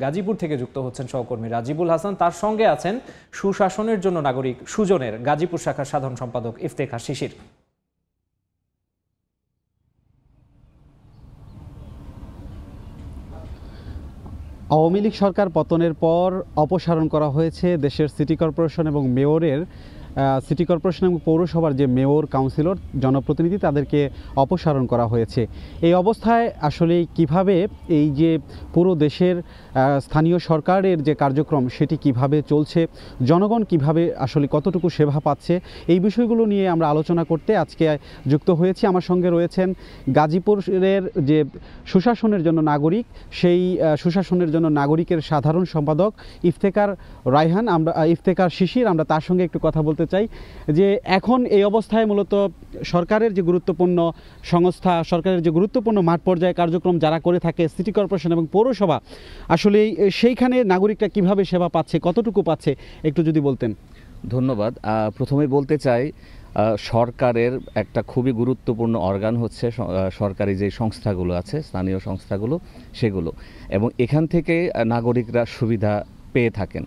গাজীপুর থেকে যুক্ত হচ্ছেন সহকর্মী রাজিবুল হাসান, তার সঙ্গে আছেন সুশাসনের জন্য নাগরিক সুজনের গাজীপুর শাখার সাধারণ সম্পাদক ইফতেখার শিশির। আওয়ামী লীগ সরকার পতনের পর অপসারণ করা হয়েছে দেশের সিটি কর্পোরেশন এবং মেয়রের সিটি কর্পোরেশন এবং পৌরসভার যে মেয়র, কাউন্সিলর, জনপ্রতিনিধি তাদেরকে অপসারণ করা হয়েছে। এই অবস্থায় আসলে কিভাবে এই যে পুরো দেশের স্থানীয় সরকারের যে কার্যক্রম সেটি কিভাবে চলছে, জনগণ কিভাবে আসলে কতটুকু সেবা পাচ্ছে, এই বিষয়গুলো নিয়ে আমরা আলোচনা করতে আজকে যুক্ত হয়েছি। আমার সঙ্গে রয়েছেন গাজীপুরের যে সুশাসনের জন্য নাগরিক, সেই সুশাসনের জন্য নাগরিকের সাধারণ সম্পাদক ইফতেখার শিশির। আমরা তার সঙ্গে একটু কথা বলতে চাই যে এখন এই অবস্থায় মূলত সরকারের যে গুরুত্বপূর্ণ সংস্থা, সরকারের যে গুরুত্বপূর্ণ মাঠ পর্যায়ে কার্যক্রম যারা করে থাকে সিটি কর্পোরেশন এবং পৌরসভা, আসলে সেইখানে নাগরিকরা কিভাবে সেবা পাচ্ছে, কতটুকু পাচ্ছে, একটু যদি বলতেন। ধন্যবাদ। প্রথমেই বলতে চাই সরকারের একটা খুবই গুরুত্বপূর্ণ অর্গান হচ্ছে সরকারি যে সংস্থাগুলো আছে, স্থানীয় সংস্থাগুলো, সেগুলো, এবং এখান থেকে নাগরিকরা সুবিধা পেয়ে থাকেন।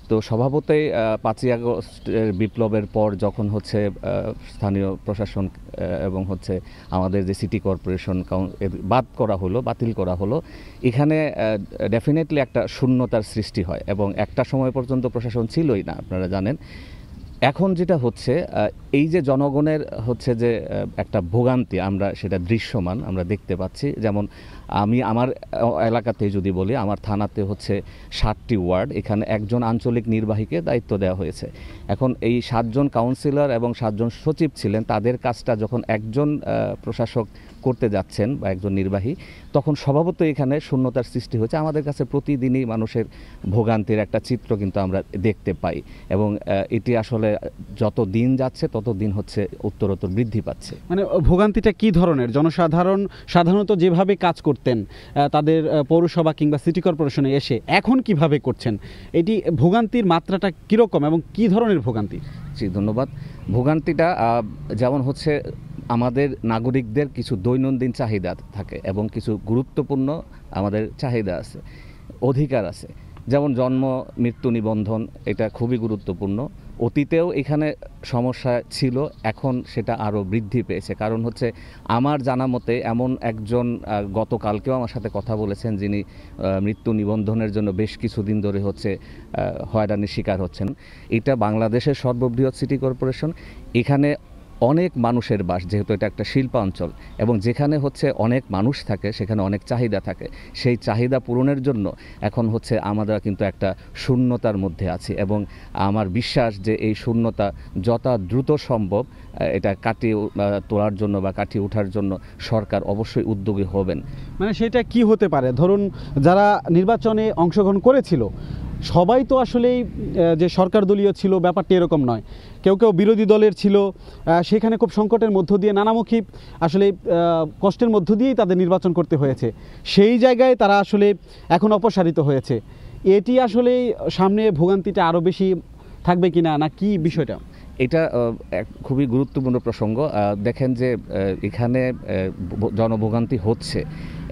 তো স্বভাবতই 5ই আগস্টের বিপ্লবের পর যখন হচ্ছে স্থানীয় প্রশাসন এবং হচ্ছে আমাদের যে সিটি কর্পোরেশন বাতিল করা হলো, এখানে ডেফিনেটলি একটা শূন্যতার সৃষ্টি হয় এবং একটা সময় পর্যন্ত প্রশাসন ছিলই না, আপনারা জানেন। এখন যেটা হচ্ছে এই যে জনগণের হচ্ছে যে একটা ভোগান্তি, আমরা সেটা দৃশ্যমান আমরা দেখতে পাচ্ছি। যেমন আমি আমার এলাকাতে যদি বলি, আমার থানাতে হচ্ছে 7টি ওয়ার্ড, এখানে একজন আঞ্চলিক নির্বাহীকে দায়িত্ব দেওয়া হয়েছে। এখন এই 7 জন কাউন্সিলর এবং 7 জন সচিব ছিলেন, তাদের কাজটা যখন একজন প্রশাসক করতে যাচ্ছেন বা একজন নির্বাহী, তখন স্বভাবতই এখানে শূন্যতার সৃষ্টি হয়েছে। আমাদের কাছে প্রতিদিনই মানুষের ভোগান্তির একটা চিত্র কিন্তু আমরা দেখতে পাই এবং এটি আসলে যত দিন যাচ্ছে তত দিন হচ্ছে উত্তরোত্তর বৃদ্ধি পাচ্ছে। মানে ভোগান্তিটা কি ধরনের? সাধারণত যেভাবে কাজ করতেন তাদের পৌরসভা কিংবা সিটি কর্পোরেশনে এসে এখন কিভাবে করছেন, এটি ভোগান্তির মাত্রাটা কীরকম এবং কি ধরনের ভোগান্তি? জি, ধন্যবাদ। ভোগান্তিটা যেমন হচ্ছে আমাদের নাগরিকদের কিছু দৈনন্দিন চাহিদা থাকে এবং কিছু গুরুত্বপূর্ণ আমাদের চাহিদা আছে, অধিকার আছে। যেমন জন্ম মৃত্যু নিবন্ধন, এটা খুবই গুরুত্বপূর্ণ। অতীতেও এখানে সমস্যা ছিল, এখন সেটা আরও বৃদ্ধি পেয়েছে। কারণ হচ্ছে আমার জানা মতে এমন একজন গতকালকেও আমার সাথে কথা বলেছেন, যিনি মৃত্যু নিবন্ধনের জন্য বেশ কিছুদিন ধরে হচ্ছে হয়রানির শিকার হচ্ছেন। এটা বাংলাদেশের সর্ববৃহৎ সিটি কর্পোরেশন, এখানে অনেক মানুষের বাস, যেহেতু এটা একটা শিল্পাঞ্চল এবং যেখানে হচ্ছে অনেক মানুষ থাকে সেখানে অনেক চাহিদা থাকে। সেই চাহিদা পূরণের জন্য এখন হচ্ছে আমরা কিন্তু একটা শূন্যতার মধ্যে আছি এবং আমার বিশ্বাস যে এই শূন্যতা যত দ্রুত সম্ভব এটা কাটিয়ে তোলার জন্য বা কাটিয়ে ওঠার জন্য সরকার অবশ্যই উদ্যোগী হবেন। মানে সেটা কি হতে পারে? ধরুন যারা নির্বাচনে অংশগ্রহণ করেছিল সবাই তো আসলেই যে সরকার দলীয় ছিল, ব্যাপারটি এরকম নয়। কেউ কেউ বিরোধী দলের ছিল, সেখানে খুব সংকটের মধ্য দিয়ে নানামুখী আসলে কষ্টের মধ্য দিয়েই তাদের নির্বাচন করতে হয়েছে। সেই জায়গায় তারা আসলে এখন অপসারিত হয়েছে। এটি আসলে সামনে ভোগান্তিটা আরও বেশি থাকবে কিনা, না কি বিষয়টা? এটা খুবই গুরুত্বপূর্ণ প্রসঙ্গ। দেখেন যে এখানে জনভোগান্তি হচ্ছে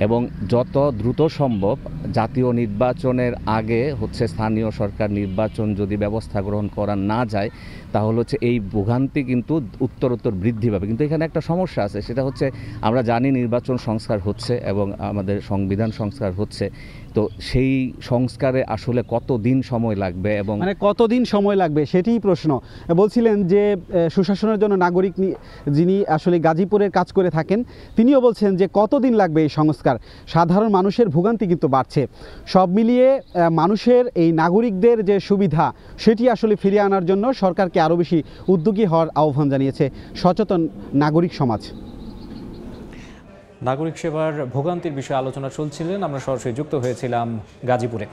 এবং যত দ্রুত সম্ভব জাতীয় নির্বাচনের আগে হচ্ছে স্থানীয় সরকার নির্বাচন যদি ব্যবস্থা গ্রহণ করা না যায়, তাহলে হচ্ছে এই ভোগান্তি কিন্তু উত্তরোত্তর বৃদ্ধি পাবে। কিন্তু এখানে একটা সমস্যা আছে, সেটা হচ্ছে আমরা জানি নির্বাচন সংস্কার হচ্ছে এবং আমাদের সংবিধান সংস্কার হচ্ছে। তো সেই সংস্কারে আসলে কতদিন সময় লাগবে এবং মানে কতদিন সময় লাগবে সেটিই প্রশ্ন। বলছিলেন যে সুশাসনের জন্য নাগরিক যিনি আসলে গাজীপুরের কাজ করে থাকেন, তিনিও বলছেন যে কতদিন লাগবে এই সংস্কার। সাধারণ মানুষের ভোগান্তি কিন্তু বাড়ছে। সব মিলিয়ে মানুষের এই নাগরিকদের যে সুবিধা সেটি আসলে ফিরিয়ে আনার জন্য সরকারকে আরও বেশি উদ্যোগী হওয়ার আহ্বান জানিয়েছে সচেতন নাগরিক সমাজ। নাগরিক সেবার ভোগান্তির বিষয়ে আলোচনা চলছিলেন, আমরা সরাসরি যুক্ত হয়েছিলাম গাজীপুরে।